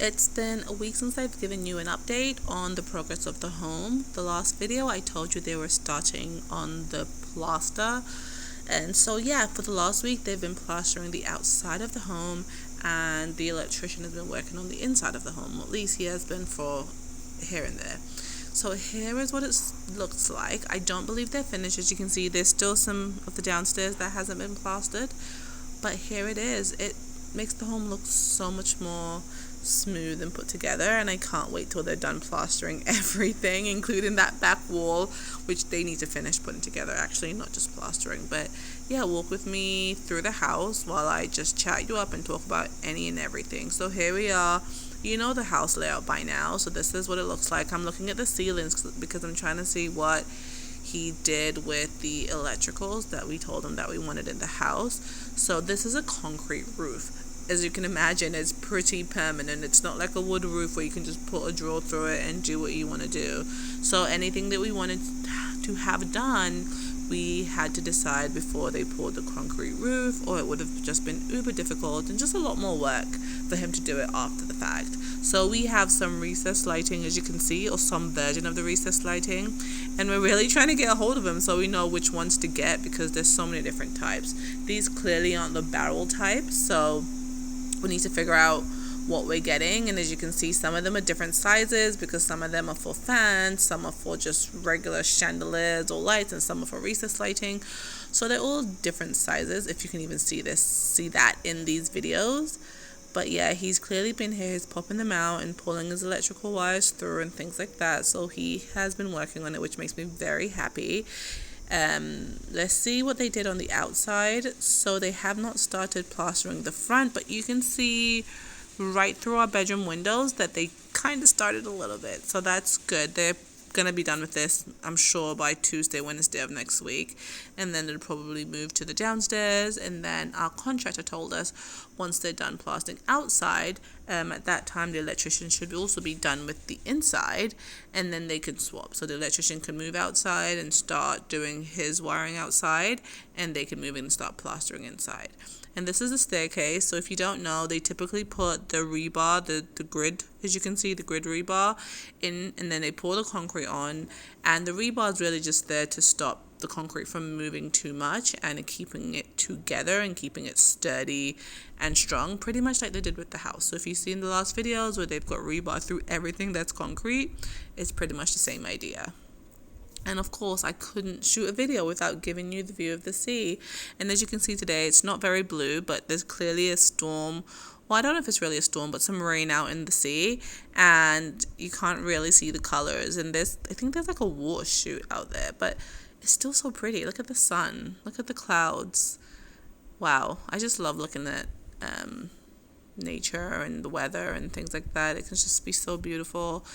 It's been a week since I've given you an update on the progress of the home. The last video I told you they were starting on the plaster. And so yeah, for the last week they've been plastering the outside of the home, and the electrician has been working on the inside of the home. At least he has been for here and there. So here is what it looks like. I don't believe they're finished. As you can see, there's still some of the downstairs that hasn't been plastered. But here it is. It makes the home look so much more smooth and put together, and I can't wait till they're done plastering everything, including that back wall, which they need to finish putting together, actually, not just plastering. But yeah, walk with me through the house while I just chat you up and talk about any and everything. So here we are. You know the house layout by now, so this is what it looks like. I'm looking at the ceilings because I'm trying to see what he did with the electricals that we told him that we wanted in the house. So this is a concrete roof. As you can imagine, it's pretty permanent. It's not like a wood roof where you can just put a drill through it and do what you want to do. So anything that we wanted to have done, we had to decide before they poured the concrete roof, or it would have just been uber difficult and just a lot more work for him to do it after the fact. So we have some recessed lighting, as you can see, or some version of the recessed lighting, and we're really trying to get a hold of them so we know which ones to get, because there's so many different types. These clearly aren't the barrel type, so we need to figure out what we're getting. And as you can see, some of them are different sizes, because some of them are for fans, some are for just regular chandeliers or lights, and some are for recessed lighting. So they're all different sizes, if you can even see that in these videos. But yeah, he's clearly been here. He's popping them out and pulling his electrical wires through and things like that. So he has been working on it, which makes me very happy. Let's see what they did on the outside. So they have not started plastering the front, but you can see right through our bedroom windows that they kind of started a little bit. So that's good. They're gonna be done with this, I'm sure, by Tuesday, Wednesday of next week, and then they'll probably move to the downstairs. And then our contractor told us once they're done plastering outside, at that time the electrician should also be done with the inside, and then they could swap. So the electrician could move outside and start doing his wiring outside, and they can move in and start plastering inside. And this is a staircase, so if you don't know, they typically put the rebar, the grid, as you can see, the grid rebar in, and then they pour the concrete on, and the rebar is really just there to stop the concrete from moving too much and keeping it together and keeping it sturdy and strong, pretty much like they did with the house. So if you see in the last videos where they've got rebar through everything that's concrete, it's pretty much the same idea. And of course, I couldn't shoot a video without giving you the view of the sea. And as you can see today, it's not very blue, but there's clearly a storm. Well, I don't know if it's really a storm, but some rain out in the sea, and you can't really see the colors. And I think there's like a water shoot out there, but it's still so pretty. Look at the sun. Look at the clouds. Wow. I just love looking at nature and the weather and things like that. It can just be so beautiful.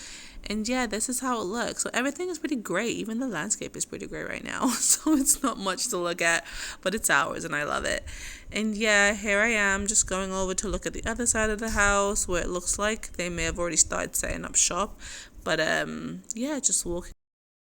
And yeah, this is how it looks. So everything is pretty great. Even the landscape is pretty great right now. So it's not much to look at, but it's ours and I love it. And yeah, here I am just going over to look at the other side of the house where it looks like they may have already started setting up shop. But yeah, just walking